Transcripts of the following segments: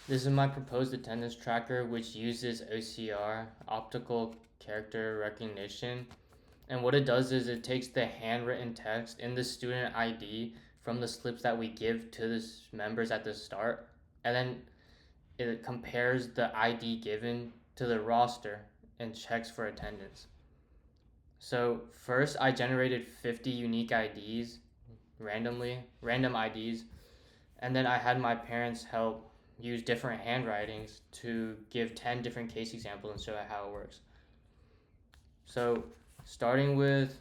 This is my proposed attendance tracker, which uses OCR, optical character recognition. And what it does is it takes the handwritten text in the student ID from the slips that we give to the members at the start, and then it compares the ID given to the roster and checks for attendance. So first I generated 50 unique IDs random IDs, and then I had my parents help use different handwritings to give 10 different case examples and show how it works. So starting with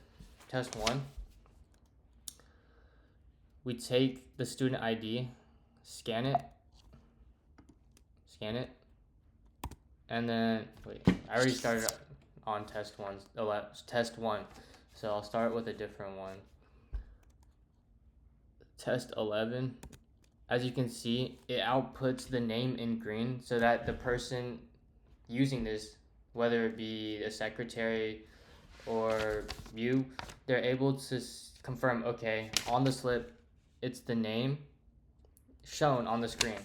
test 1, we take the student ID, scan it, and then I already started on test 1, so I'll start with a different one. Test 11, as you can see, it outputs the name in green so that the person using this, whether it be a secretary or you, they're able to confirm, okay, on the slip, it's the name shown on the screen.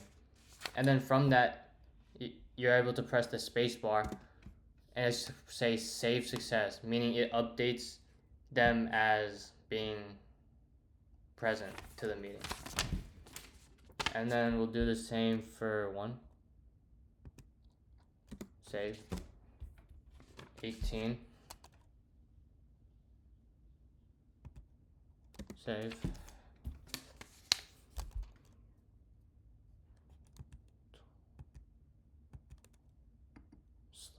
And then from that, you're able to press the space bar and it say save success, meaning it updates them as being present to the meeting. And then we'll do the same for 1. Save. 18. Save.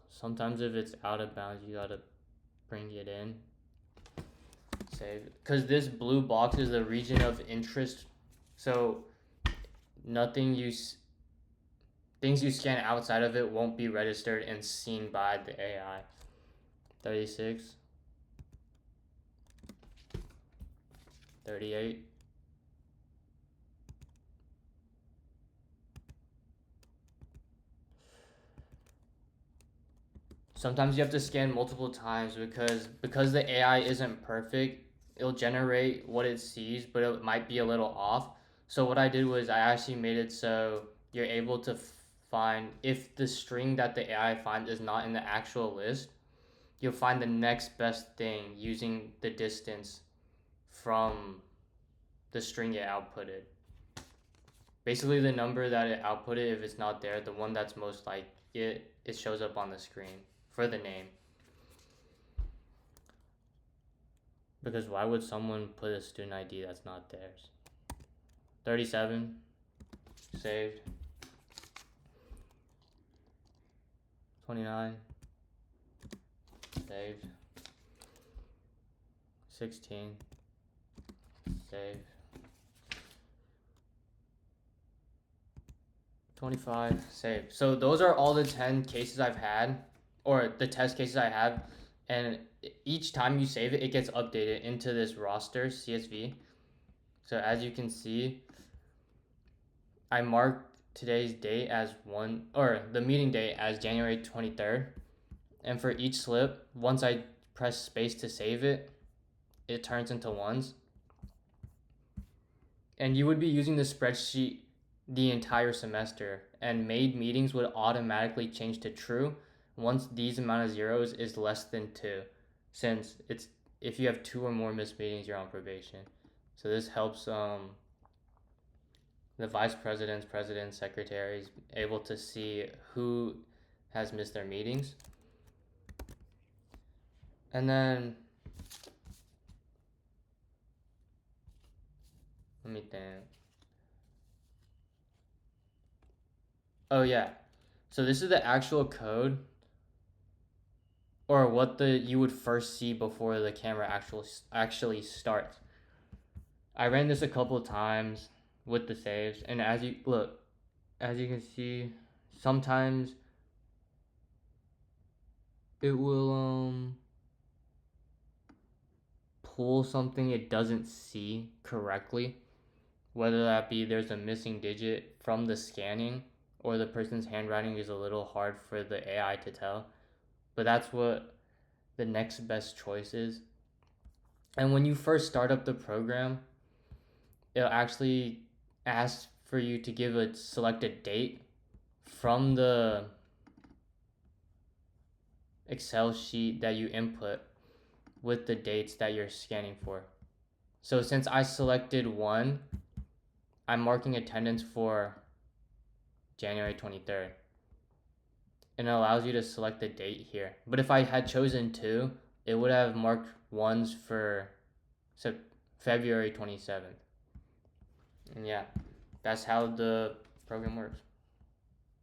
Sometimes if it's out of bounds, you gotta bring it in. Save. Because this blue box is the region of interest, so things you scan outside of it won't be registered and seen by the AI. 36. 38. Sometimes you have to scan multiple times because the AI isn't perfect. It'll generate what it sees, but it might be a little off. So what I did was I actually made it so you're able to find, if the string that the AI finds is not in the actual list, you'll find the next best thing using the distance from the string it outputted. Basically, the number that it outputted, if it's not there, the one that's most like it shows up on the screen for the name. Because why would someone put a student ID that's not theirs? 37. Saved. 29. Saved. 16. Saved. 25. Saved. So those are all the 10 cases I've had, or the test cases I have, and each time you save it, it gets updated into this roster CSV. So as you can see, I marked today's date as the meeting date as January 23rd. And for each slip, once I press space to save it, it turns into ones. And you would be using the spreadsheet the entire semester, and made meetings would automatically change to true once these amount of zeros is less than 2, since it's if you have 2 or more missed meetings, you're on probation. So this helps the vice presidents, secretaries able to see who has missed their meetings. And then let me think. Oh yeah, so this is the actual code, or what you would first see before the camera actually starts. I ran this a couple of times with the saves, and as you can see, sometimes it will pull something it doesn't see correctly, whether that be there's a missing digit from the scanning, or the person's handwriting is a little hard for the AI to tell. But that's what the next best choice is. And when you first start up the program, it'll actually ask for you to select a date from the Excel sheet that you input with the dates that you're scanning for. So since I selected 1, I'm marking attendance for January 23rd. And it allows you to select the date here. But if I had chosen 2, it would have marked 1s for February 27th. And yeah, that's how the program works.